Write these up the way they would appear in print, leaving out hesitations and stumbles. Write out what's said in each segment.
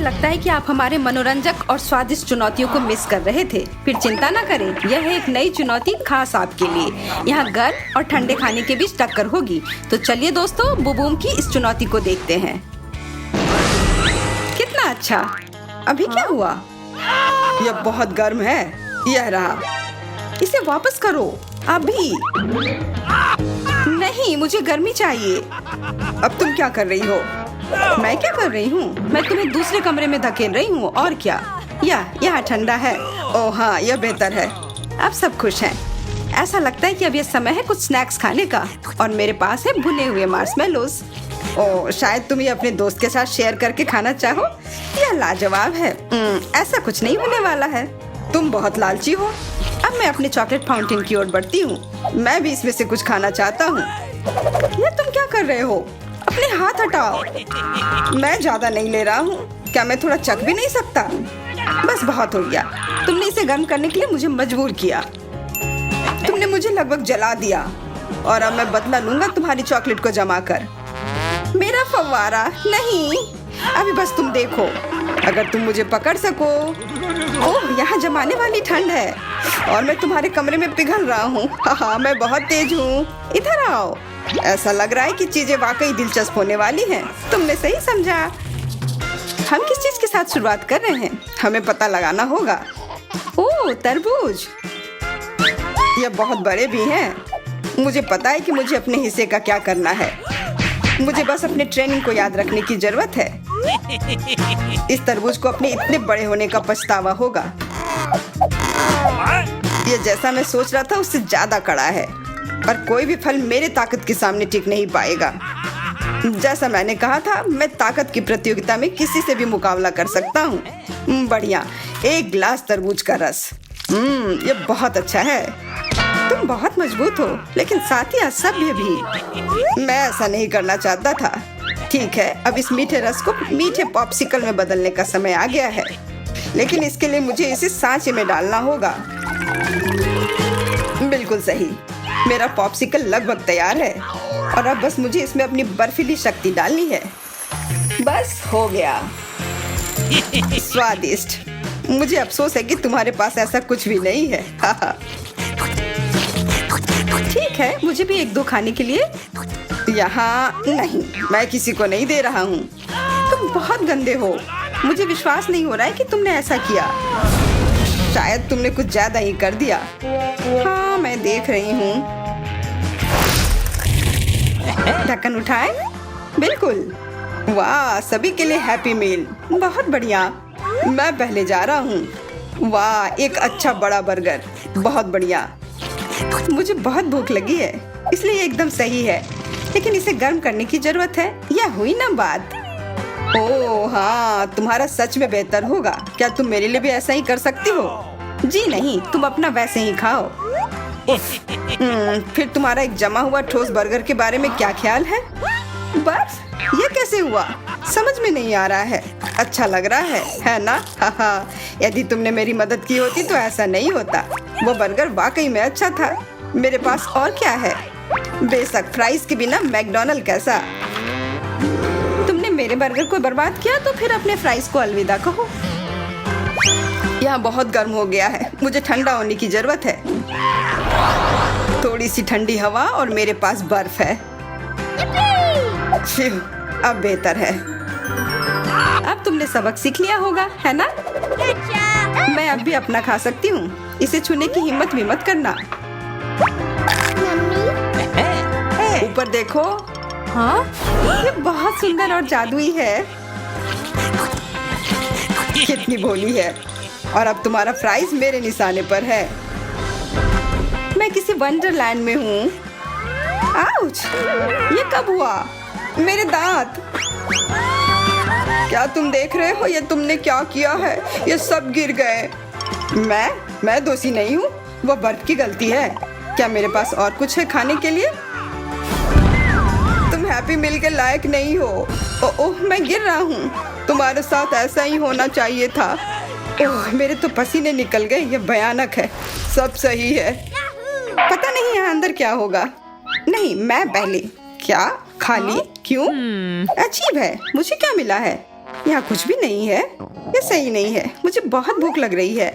लगता है कि आप हमारे मनोरंजक और स्वादिष्ट चुनौतियों को मिस कर रहे थे। फिर चिंता न करें, यह है एक नई चुनौती खास आपके लिए। यहाँ गर्म और ठंडे खाने के बीच टक्कर होगी। तो चलिए दोस्तों, बुबूम की इस चुनौती को देखते हैं। कितना अच्छा। अभी क्या हुआ? यह बहुत गर्म है। यह रहा। इसे वापस करो अभी। नहीं, मुझे गर्मी चाहिए। अब तुम क्या कर रही हो? मैं क्या कर रही हूँ? मैं तुम्हें दूसरे कमरे में धकेल रही हूँ। और क्या? यहाँ ठंडा है। ओह हाँ, यह बेहतर है। अब सब खुश हैं। ऐसा लगता है कि अब यह समय है कुछ स्नैक्स खाने का। और मेरे पास है भुने हुए मार्शमेलोस। ओह, शायद तुम ये अपने दोस्त के साथ शेयर करके खाना चाहो। यह लाजवाब है। ऐसा कुछ नहीं होने वाला है। तुम बहुत लालची हो। अब मैं अपने चॉकलेट फाउंटेन की ओर बढ़ती हूँ। मैं भी इसमें से कुछ खाना चाहता हूँ। ये तुम क्या कर रहे हो? अपने हाथ हटाओ। मैं ज्यादा नहीं ले रहा हूँ। क्या मैं थोड़ा चख भी नहीं सकता? बस बहुत हो गया। तुमने इसे गर्म करने के लिए मुझे मजबूर किया। तुमने मुझे लगभग जला दिया। और अब मैं बदला लूंगा तुम्हारी चॉकलेट को जमा कर। मेरा फव्वारा नहीं। अभी बस तुम देखो, अगर तुम मुझे पकड़ सको। ओह, यहाँ जमाने वाली ठंड है और मैं तुम्हारे कमरे में पिघल रहा हूँ। हाँ, मैं बहुत तेज हूँ। इधर आओ। ऐसा लग रहा है कि चीजें वाकई दिलचस्प होने वाली हैं। तुमने सही समझा। हम किस चीज के साथ शुरुआत कर रहे हैं? हमें पता लगाना होगा। ओह, तरबूज। ये बहुत बड़े भी हैं। मुझे पता है कि मुझे अपने हिस्से का क्या करना है। मुझे बस अपने ट्रेनिंग को याद रखने की जरूरत है। इस तरबूज को अपने इतने बड़े होने का पछतावा होगा। ये जैसा मैं सोच रहा था उससे ज्यादा कड़ा है। पर कोई भी फल मेरे ताकत के सामने टिक नहीं पाएगा। जैसा मैंने कहा था, मैं ताकत की प्रतियोगिता में किसी से भी मुकाबला कर सकता हूँ। बढ़िया, एक गिलास तरबूज का रस। ये बहुत अच्छा है। तुम बहुत मजबूत हो, लेकिन साथ ही असभ्य भी। मैं ऐसा नहीं करना चाहता था। ठीक है, अब इस मीठे रस को मीठे पॉप्सिकल में बदलने का समय आ गया है। लेकिन इसके लिए मुझे इसे सांचे में डालना होगा। बिल्कुल सही। मेरा पॉप्सिकल लगभग तैयार है और अब बस मुझे इसमें अपनी बर्फीली शक्ति डालनी है। बस हो गया। स्वादिष्ट। मुझे अफसोस है कि तुम्हारे पास ऐसा कुछ भी नहीं है। ठीक है, मुझे भी एक दो खाने के लिए। यहाँ नहीं, मैं किसी को नहीं दे रहा हूँ। तुम बहुत गंदे हो। मुझे विश्वास नहीं हो रहा है कि तुमने ऐसा किया। शायद तुमने कुछ ज्यादा ही कर दिया। हाँ, मैं देख रही हूँ। ढक्कन उठाए। बिल्कुल। वाह, सभी के लिए हैप्पी मील। बहुत बढ़िया। मैं पहले जा रहा हूँ। वाह, एक अच्छा बड़ा बर्गर। बहुत बढ़िया। मुझे बहुत भूख लगी है, इसलिए एकदम सही है। लेकिन इसे गर्म करने की जरूरत है। यह हुई ना बात। ओह हाँ, तुम्हारा सच में बेहतर होगा। क्या तुम मेरे लिए भी ऐसा ही कर सकती हो? जी नहीं, तुम अपना वैसे ही खाओ। फिर तुम्हारा एक जमा हुआ ठोस बर्गर के बारे में क्या ख्याल है? बस ये कैसे हुआ? समझ में नहीं आ रहा है। अच्छा लग रहा है ना? हाँ, यदि तुमने मेरी मदद की होती तो ऐसा नहीं होता। वो बर्गर वाकई में अच्छा था। मेरे पास और क्या है? बेशक फ्राइज के बिना मैकडॉनल्ड कैसा? तुमने मेरे बर्गर को बर्बाद किया तो फिर अपने फ्राइज को अलविदा कहो। यहाँ बहुत गर्म हो गया है। मुझे ठंडा होने की जरूरत है। थोड़ी सी ठंडी हवा और मेरे पास बर्फ है। अब बेहतर है। अब तुमने सबक सीख लिया होगा, है ना? मैं अब भी अपना खा सकती हूँ। इसे छूने की हिम्मत भी मत करना। ऊपर देखो। हाँ, ये बहुत सुंदर और जादुई है। कितनी भोली है। और अब तुम्हारा फ्राइज मेरे निशाने पर है। मैं किसी वंडरलैंड में हूँ। आउच! ये कब हुआ? मेरे दांत! क्या तुम देख रहे हो? ये तुमने क्या किया है? ये सब गिर गए। मैं दोषी नहीं हूँ। वो बर्फ की गलती है। क्या मेरे पास और कुछ है खाने के लिए? तुम हैप्पी मील के लायक नहीं हो। ओह, मैं गिर रहा हूँ। तुम्हारे साथ ऐसा ही होना चाहिए था। ओह, मेरे तो पसीने निकल गए। ये भयानक है। सब सही है। पता नहीं यहाँ अंदर क्या होगा। नहीं, मैं पहले। क्या? खाली? क्यों? अजीब है। मुझे क्या मिला है? यहाँ कुछ भी नहीं है। ये सही नहीं है। मुझे बहुत भूख लग रही है।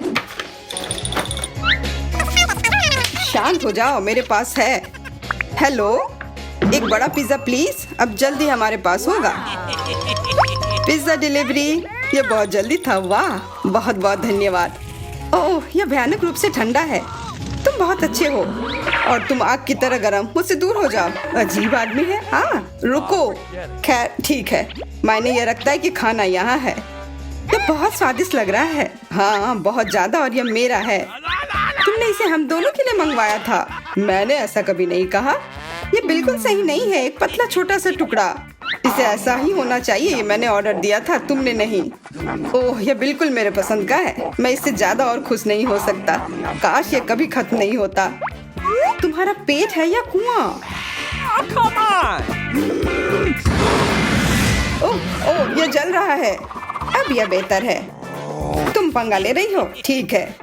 शांत हो जाओ, मेरे पास है। हेलो, एक बड़ा पिज्जा प्लीज। अब जल्दी हमारे पास होगा। Pizza delivery. ये बहुत जल्दी था। वाह, बहुत बहुत धन्यवाद। ओह, यह भयानक रूप से ठंडा है। तुम बहुत अच्छे हो और तुम आग की तरह गरम। मुझसे दूर हो जाओ। अजीब आदमी है। हाँ, रुको। खैर ठीक है, मायने यह रखता है कि खाना यहाँ है। यह बहुत स्वादिष्ट लग रहा है। हाँ, बहुत ज्यादा। और यह मेरा है। तुमने इसे हम दोनों के लिए मंगवाया था। मैंने ऐसा कभी नहीं कहा। ये बिल्कुल सही नहीं है। एक पतला छोटा सा टुकड़ा। इसे ऐसा ही होना चाहिए। ये मैंने ऑर्डर दिया था, तुमने नहीं। ओह, यह बिल्कुल मेरे पसंद का है। मैं इससे ज्यादा और खुश नहीं हो सकता। काश ये कभी खत्म नहीं होता। तुम्हारा पेट है या कुआं? ओह, यह जल रहा है। अब यह बेहतर है। तुम पंगा ले रही हो। ठीक है,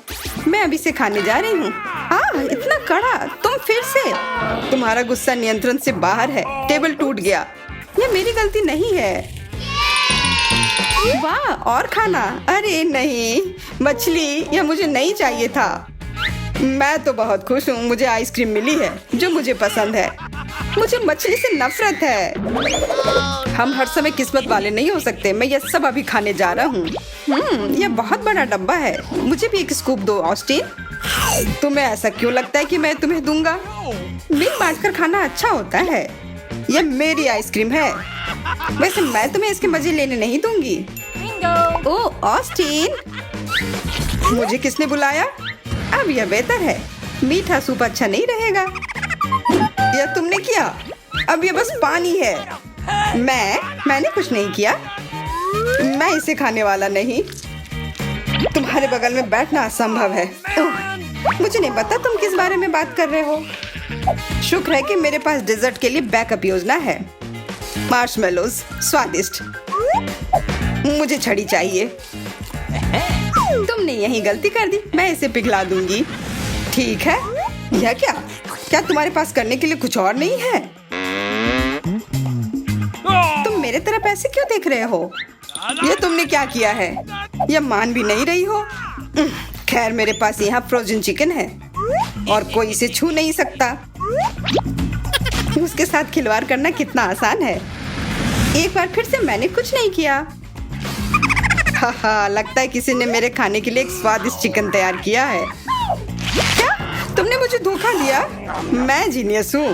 मैं अभी से खाने जा रही हूँ। इतना कड़ा। तुम फिर से। तुम्हारा गुस्सा नियंत्रण से बाहर है। टेबल टूट गया। ये मेरी गलती नहीं है। वाह, और खाना। अरे नहीं, मछली। यह मुझे नहीं चाहिए था। मैं तो बहुत खुश हूँ। मुझे आइसक्रीम मिली है जो मुझे पसंद है। मुझे मछली से नफरत है। हम हर समय किस्मत वाले नहीं हो सकते। मैं यह सब अभी खाने जा रहा हूँ। यह बहुत बड़ा डब्बा है। मुझे भी एक स्कूप दो, ऑस्टिन। तुम्हें ऐसा क्यों लगता है कि मैं तुम्हें दूंगा? मिल बांट कर खाना अच्छा होता है। यह मेरी आइसक्रीम है। वैसे मैं तुम्हें इसके मजे लेने नहीं दूंगी। ओह, ऑस्टिन, मुझे किसने बुलाया? अब यह बेहतर है। मीठा सूप अच्छा नहीं रहेगा। यह तुमने किया। अब यह बस पानी है। मैंने कुछ नहीं किया। मैं इसे खाने वाला नहीं। तुम्हारे बगल में बैठना असंभव है। मुझे नहीं पता तुम किस बारे में बात कर रहे हो। शुक्र है कि मेरे पास डेजर्ट के लिए बैकअप योजना है। मार्शमेलोज, स्वादिष्ट। मुझे छड़ी चाहिए। तुमने यही गलती कर दी। मैं इसे पिघला दूंगी। ठीक है। यह क्या तुम्हारे पास करने के लिए कुछ और नहीं है? तुम मेरे तरफ ऐसे क्यों देख रहे हो? ये तुमने क्या किया है? यह मान भी नहीं रही हो। खैर, मेरे पास यहाँ फ्रोजन चिकन है और कोई इसे छू नहीं सकता। उसके साथ खिलवाड़ करना कितना आसान है। एक बार फिर से मैंने कुछ नहीं किया। लगता है किसी ने मेरे खाने के लिए एक स्वादिष्ट चिकन तैयार किया है। क्या तुमने मुझे धोखा दिया? मैं जीनियस हूँ।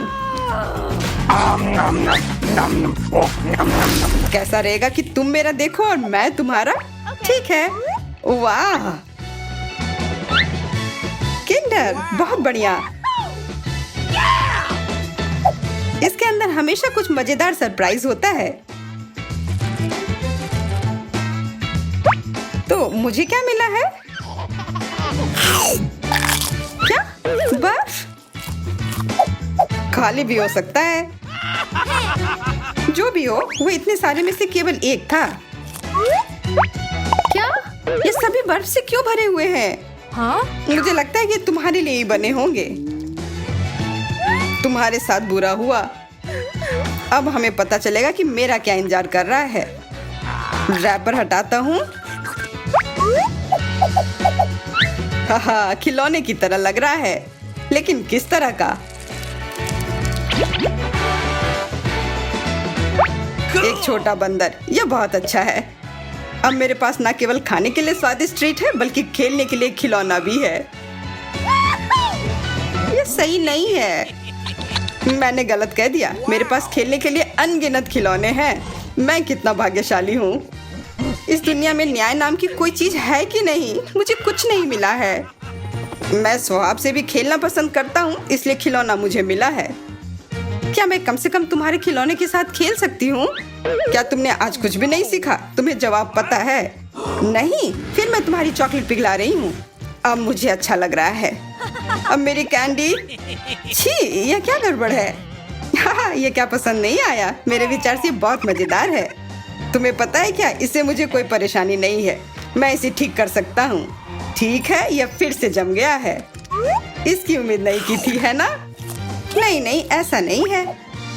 कैसा रहेगा कि तुम मेरा देखो और मैं तुम्हारा? ठीक है। वाह, किंडर, बहुत बढ़िया। इसके अंदर हमेशा कुछ मजेदार सरप्राइज होता है। तो मुझे क्या मिला है? क्या? बर्फ? खाली भी हो सकता है। जो भी हो, वो इतने सारे में से केवल एक था। क्या? ये सभी बर्फ से क्यों भरे हुए हैं? हाँ? मुझे लगता है कि तुम्हारे लिए ही बने होंगे। तुम्हारे साथ बुरा हुआ। अब हमें पता चलेगा कि मेरा क्या इंतजार कर रहा है। रैपर हटाता हूँ। खिलौने की तरह लग रहा है, लेकिन किस तरह का? एक छोटा बंदर। यह बहुत अच्छा है। अब मेरे पास न केवल खाने के लिए स्वादिष्ट ट्रीट है, बल्कि खेलने के लिए खिलौना भी है। यह सही नहीं है। मैंने गलत कह दिया। मेरे पास खेलने के लिए अनगिनत खिलौने हैं। मैं कितना भाग्यशाली हूँ। इस दुनिया में न्याय नाम की कोई चीज है कि नहीं? मुझे कुछ नहीं मिला है। मैं स्वभाव से भी खेलना पसंद करता हूँ, इसलिए खिलौना मुझे मिला है। क्या मैं कम से कम तुम्हारे खिलौने के साथ खेल सकती हूँ? क्या तुमने आज कुछ भी नहीं सीखा? तुम्हें जवाब पता है? नहीं? फिर मैं तुम्हारी चॉकलेट पिघला रही हूँ। अब मुझे अच्छा लग रहा है। अब मेरी कैंडी। छी, यह क्या गड़बड़ है? ये क्या पसंद नहीं आया? मेरे विचार से बहुत मजेदार है। तुम्हें पता है क्या, इससे मुझे कोई परेशानी नहीं है। मैं इसे ठीक कर सकता हूँ। ठीक है, यह फिर से जम गया है। इसकी उम्मीद नहीं की थी, है ना? नहीं, ऐसा नहीं है।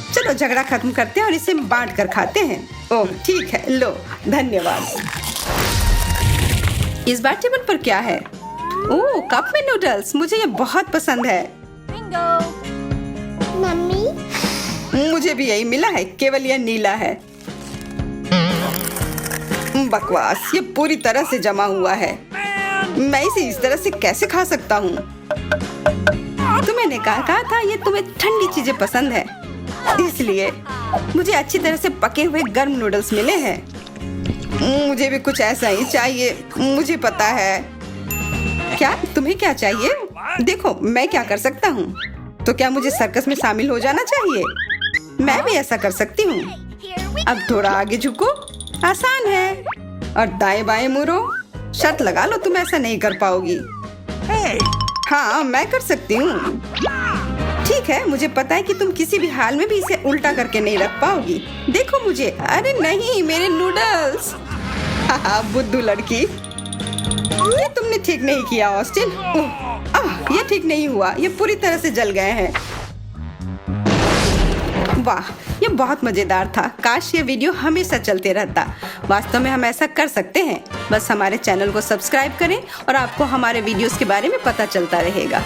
चलो झगड़ा खत्म करते हैं और इसे बांट कर खाते हैं। ओह ठीक है, लो धन्यवाद। इस बार टेबल पर क्या है? ओह कप में नूडल्स, मुझे ये बहुत पसंद है। मम्मी, मुझे भी यही मिला है, केवल यह नीला है। बकवास, ये पूरी तरह से जमा हुआ है। मैं इसे इस तरह से कैसे खा सकता हूँ? तुमने कहा था ये तुम्हें ठंडी चीजें पसंद है, इसलिए मुझे अच्छी तरह से पके हुए गर्म नूडल्स मिले हैं। मुझे भी कुछ ऐसा ही चाहिए, मुझे पता है। क्या तुम्हें क्या चाहिए? देखो मैं क्या कर सकता हूँ। तो क्या मुझे सर्कस में शामिल हो जाना चाहिए? मैं भी ऐसा कर सकती हूँ। अब थोड़ा आगे झुको, आसान है, और दाएं बाएं मुड़ो। शर्त लगा लो तुम ऐसा नहीं कर पाओगी। हाँ मैं कर सकती हूँ। ठीक है, मुझे पता है कि तुम किसी भी हाल में भी इसे उल्टा करके नहीं रख पाओगी। देखो मुझे। अरे नहीं, मेरे नूडल्स। बुद्धू लड़की, ये तुमने ठीक नहीं किया ऑस्टिन। ये ठीक नहीं हुआ, ये पूरी तरह से जल गए हैं। वाह, ये बहुत मजेदार था। काश ये वीडियो हमेशा चलते रहता। वास्तव में हम ऐसा कर सकते हैं। बस हमारे चैनल को सब्सक्राइब करें और आपको हमारे वीडियोस के बारे में पता चलता रहेगा।